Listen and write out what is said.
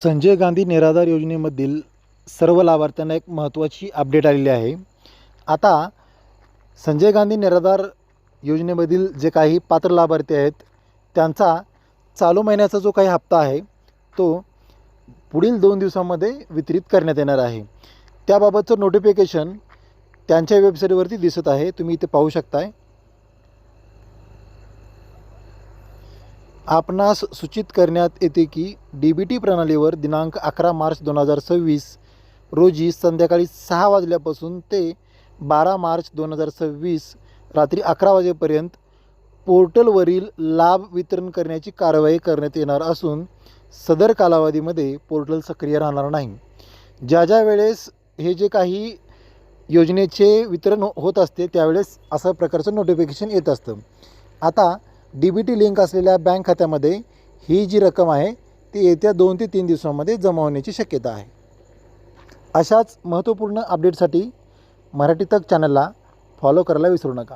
संजय गांधी निराधार योजनेमधील सर्व लाभार्थ्यांना एक महत्त्वाची अपडेट आलेली आहे। आता संजय गांधी निराधार योजनेमधील जे काही पात्र लाभार्थी आहेत त्यांचा चालू महिन्याचा जो काही हप्ता आहे तो पुढील 2 दिवसांमध्ये वितरित करण्यात येणार आहे। त्याबाबतचं नोटिफिकेशन त्यांच्या वेबसाईटवरती दिसत आहे, तुम्ही इथे पाहू शकताय। आपणास सूचित करण्यात येते की DBT प्रणालीवर दिनांक 11 मार्च 2026 रोजी संध्याकाळी 6 वाजल्यापासून ते 12 मार्च 2026 रात्री 11 वाजेपर्यंत पोर्टलवरील लाभ वितरण करण्याची कारवाई करण्यात येणार असून सदर कालावधीमध्ये पोर्टल सक्रिय राहणार नाही। ज्या वेळेस हे जे काही योजनेचे वितरण होत असते त्यावेळेस अशा प्रकारचं नोटिफिकेशन येत असतं। आता DBT लिंक असलेल्या बँक खात्यामध्ये ही जी रक्कम आहे ती येत्या 2 ते 3 दिवसांमध्ये जमा होण्याची शक्यता आहे। अशाच महत्त्वपूर्ण अपडेटसाठी मराठी तक चॅनलला फॉलो करायला विसरू नका।